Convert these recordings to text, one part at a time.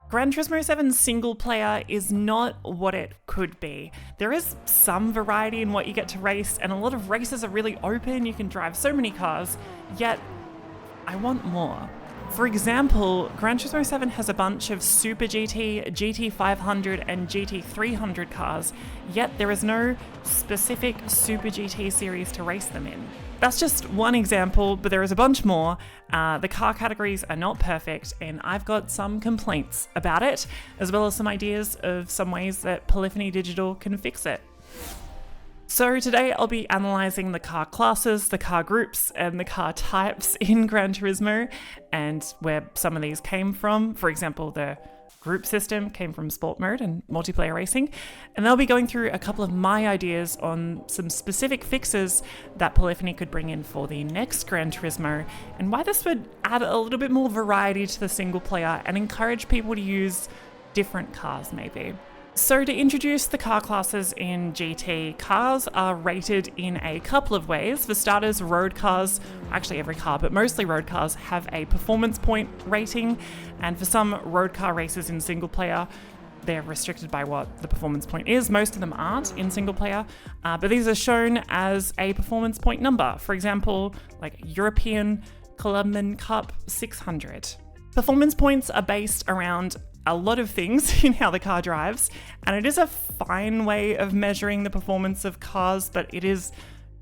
Gran Turismo 7 single player is not what it could be. There is some variety in what you get to race, and a lot of races are really open. You can drive so many cars, yet I want more. For example, Gran Turismo 7 has a bunch of Super GT, GT500 and GT300 cars, yet there is no specific Super GT series to race them in. That's just one example, but there is a bunch more. The car categories are not perfect, and I've got some complaints about it, as well as some ideas of some ways that Polyphony Digital can fix it. So today I'll be analysing the car classes, the car groups, and the car types in Gran Turismo, and where some of these came from. For example, the group system came from sport mode and multiplayer racing. And I'll be going through a couple of my ideas on some specific fixes that Polyphony could bring in for the next Gran Turismo, and why this would add a little bit more variety to the single player and encourage people to use different cars maybe. So to introduce the car classes in GT, cars are rated in a couple of ways. For starters, road cars, actually every car, but mostly road cars, have a performance point rating. And for some road car races in single player, they're restricted by what the performance point is. Most of them aren't in single player, but these are shown as a performance point number. For example, like European Colombian Cup 600. Performance points are based around a lot of things in how the car drives, and it is a fine way of measuring the performance of cars, but it is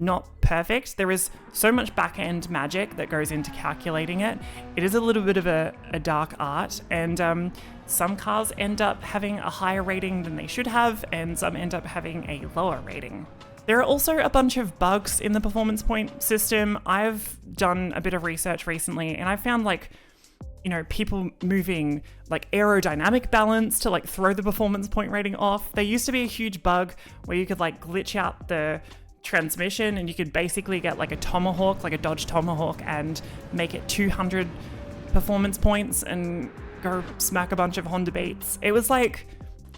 not perfect. There is so much back-end magic that goes into calculating it. It is a little bit of a dark art, and some cars end up having a higher rating than they should have, and some end up having a lower rating. There are also a bunch of bugs in the performance point system. I've done a bit of research recently, and I found people moving like aerodynamic balance to like throw the performance point rating off. There used to be a huge bug where you could like glitch out the transmission and you could basically get like a Tomahawk, like a Dodge Tomahawk, and make it 200 performance points and go smack a bunch of Honda Beats.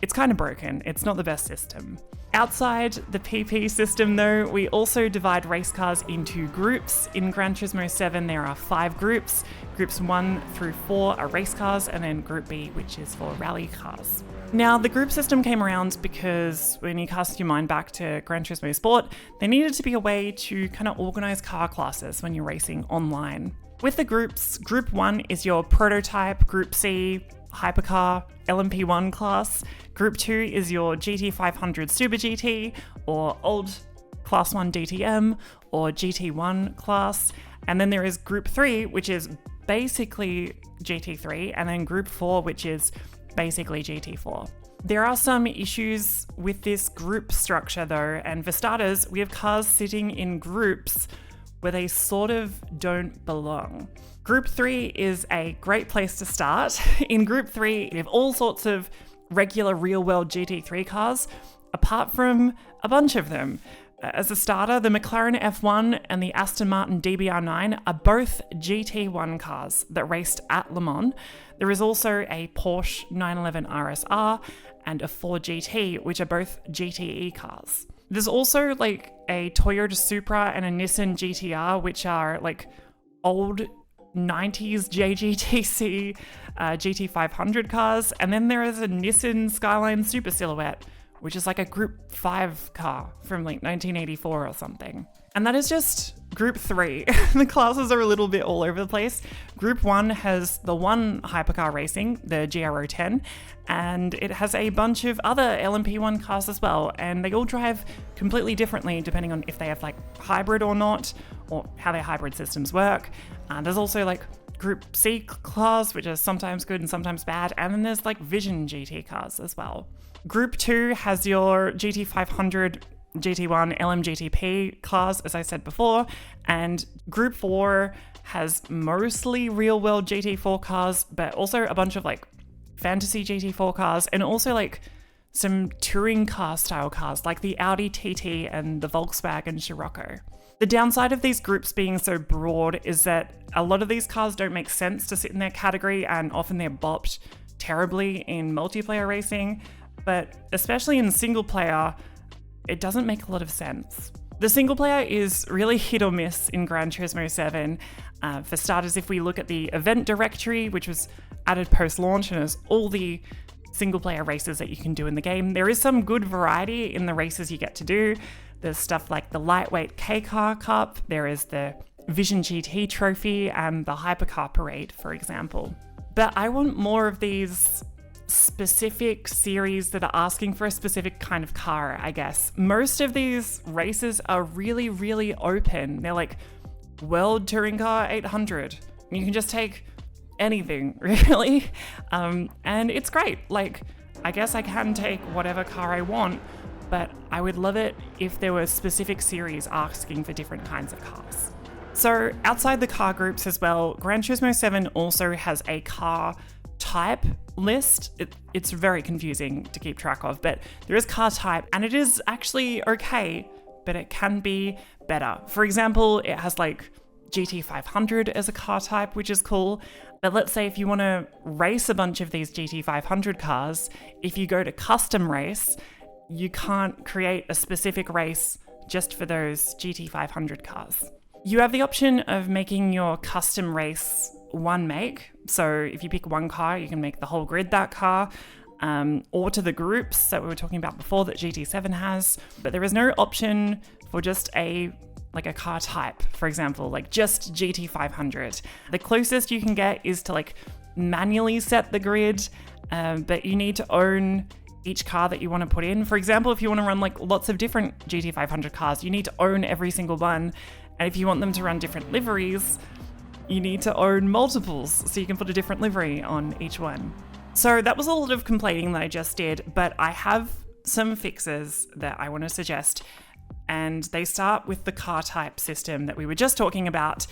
It's kind of broken. It's not the best system. Outside the PP system though, we also divide race cars into groups. In Gran Turismo 7 there are 5 groups. Groups 1 through 4 are race cars, and then Group B, which is for rally cars. Now, the group system came around because when you cast your mind back to Gran Turismo Sport, there needed to be a way to kind of organize car classes when you're racing online. With the groups, Group 1 is your prototype, Group C, hypercar, LMP1 class. Group 2 is your GT500 Super GT, or old Class 1 DTM, or GT1 class. And then there is Group 3, which is basically GT3, and then Group 4, which is basically GT4. There are some issues with this group structure though, and for starters, we have cars sitting in groups where they sort of don't belong. Group 3 is a great place to start. In Group 3, we have all sorts of regular real-world GT3 cars, apart from a bunch of them. As a starter, the McLaren F1 and the Aston Martin DBR9 are both GT1 cars that raced at Le Mans. There is also a Porsche 911 RSR and a Ford GT, which are both GTE cars. There's also like a Toyota Supra and a Nissan GTR, which are like old 90s JGTC GT500 cars. And then there is a Nissan Skyline Super Silhouette, which is like a Group 5 car from like 1984 or something. And that is just Group 3. The classes are a little bit all over the place. Group 1 has the one hypercar racing, the GR010, and it has a bunch of other LMP1 cars as well, and they all drive completely differently depending on if they have like hybrid or not, or how their hybrid systems work. There's also like Group C class, which is sometimes good and sometimes bad, and then there's like Vision GT cars as well. Group 2 has your GT500, GT1, LMGTP class, as I said before, and Group 4 has mostly real-world GT4 cars, but also a bunch of like fantasy GT4 cars, and also like some touring car style cars like the Audi TT and the Volkswagen Scirocco. The downside of these groups being so broad is that a lot of these cars don't make sense to sit in their category, and often they're bopped terribly in multiplayer racing, but especially in single player, it doesn't make a lot of sense. The single player is really hit or miss in Gran Turismo 7. For starters, if we look at the event directory, which was added post-launch and has all the single player races that you can do in the game, there is some good variety in the races you get to do. There's stuff like the lightweight K-Car Cup, there is the Vision GT trophy and the Hypercar Parade, for example. But I want more of these specific series that are asking for a specific kind of car, I guess. Most of these races are really, really open. They're like World Touring Car 800. You can just take anything, really. And it's great. Like, I guess I can take whatever car I want, but I would love it if there were specific series asking for different kinds of cars. So outside the car groups as well, Gran Turismo 7 also has a car type list. It's very confusing to keep track of, but there is car type and it is actually okay, but it can be better. For example, it has like GT500 as a car type, which is cool. But let's say if you want to race a bunch of these GT500 cars, if you go to custom race, you can't create a specific race just for those GT500 cars. You have the option of making your custom race one make. So if you pick one car, you can make the whole grid that car, or to the groups that we were talking about before that GT7 has. But there is no option for just a car type, for example, like just GT500. The closest you can get is to like manually set the grid, but you need to own each car that you want to put in. For example, if you want to run like lots of different GT500 cars, you need to own every single one. And if you want them to run different liveries, you need to own multiples so you can put a different livery on each one. So that was a lot of complaining that I just did, but I have some fixes that I want to suggest. And they start with the car type system that we were just talking about.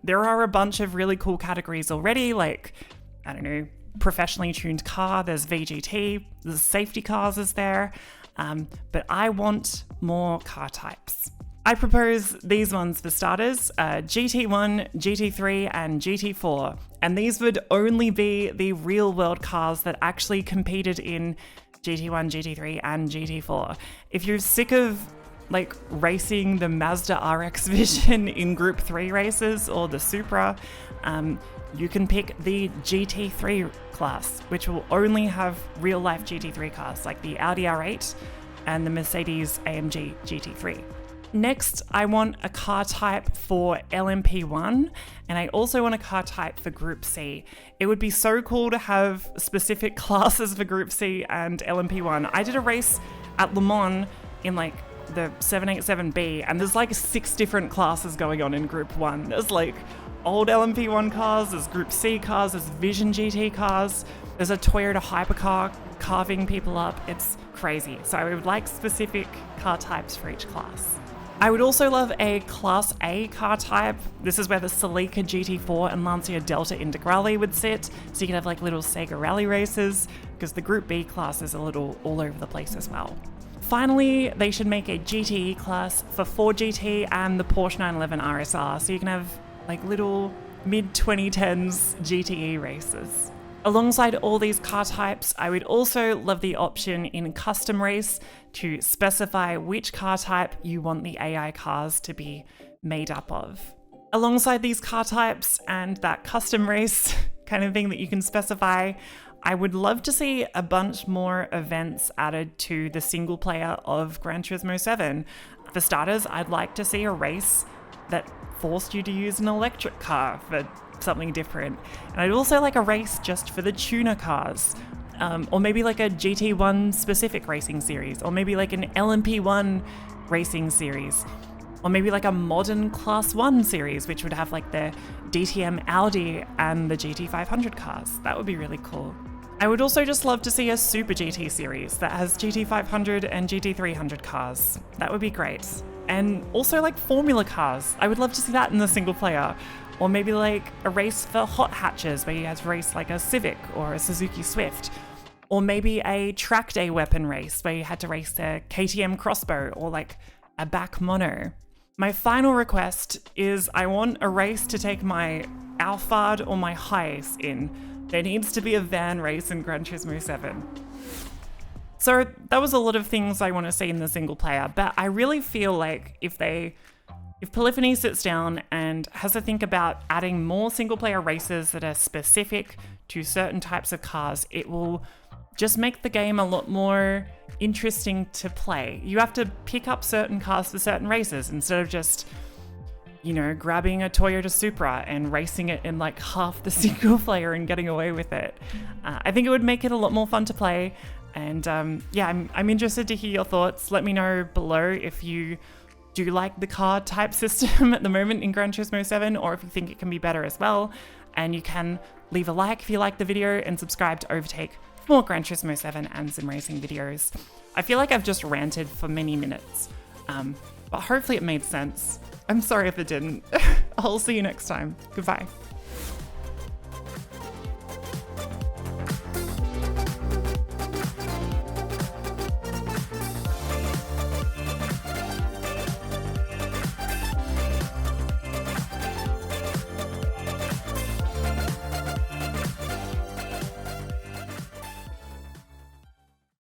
There are a bunch of really cool categories already, like, I don't know, professionally tuned car, there's VGT, there's safety cars is there, but I want more car types. I propose these ones for starters, GT1, GT3 and GT4, and these would only be the real world cars that actually competed in GT1, GT3 and GT4. If you're sick of like racing the Mazda RX Vision in Group 3 races or the Supra, you can pick the GT3 class, which will only have real life GT3 cars like the Audi R8 and the Mercedes AMG GT3. Next, I want a car type for LMP1, and I also want a car type for Group C. It would be so cool to have specific classes for Group C and LMP1. I did a race at Le Mans in like the 787B, and there's like 6 different classes going on in Group 1. There's like old LMP1 cars, there's Group C cars, there's Vision GT cars, there's a Toyota hypercar carving people up. It's crazy. So I would like specific car types for each class. I would also love a Class A car type. This is where the Celica GT4 and Lancia Delta Integrale would sit, so you could have like little Sega rally races, because the Group B class is a little all over the place as well. Finally, they should make a GTE class for Ford GT and the Porsche 911 RSR, so you can have like little mid-2010s GTE races. Alongside all these car types, I would also love the option in custom race to specify which car type you want the AI cars to be made up of. Alongside these car types and that custom race kind of thing that you can specify, I would love to see a bunch more events added to the single player of Gran Turismo 7. For starters, I'd like to see a race that forced you to use an electric car for something different. And I'd also like a race just for the tuner cars, or maybe like a GT1 specific racing series, or maybe like an LMP1 racing series, or maybe like a modern Class 1 series, which would have like the DTM Audi and the GT500 cars. That would be really cool. I would also just love to see a Super GT series that has GT500 and GT300 cars. That would be great. And also like Formula cars. I would love to see that in the single player. Or maybe like a race for hot hatches where you had to race like a Civic or a Suzuki Swift. Or maybe a track day weapon race where you had to race a KTM crossbow or like a back mono. My final request is I want a race to take my Alphard or my Hiace in. There needs to be a van race in Gran Turismo 7. So that was a lot of things I want to see in the single player, but I really feel like if Polyphony sits down and has to think about adding more single player races that are specific to certain types of cars, it will just make the game a lot more interesting to play. You have to pick up certain cars for certain races instead of just, grabbing a Toyota Supra and racing it in like half the single player and getting away with it. I think it would make it a lot more fun to play. And I'm interested to hear your thoughts. Let me know below if you do like the car type system at the moment in Gran Turismo 7, or if you think it can be better as well. And you can leave a like if you like the video and subscribe to Overtake for more Gran Turismo 7 and sim racing videos. I feel like I've just ranted for many minutes, but hopefully it made sense. I'm sorry if it didn't. I'll see you next time. Goodbye.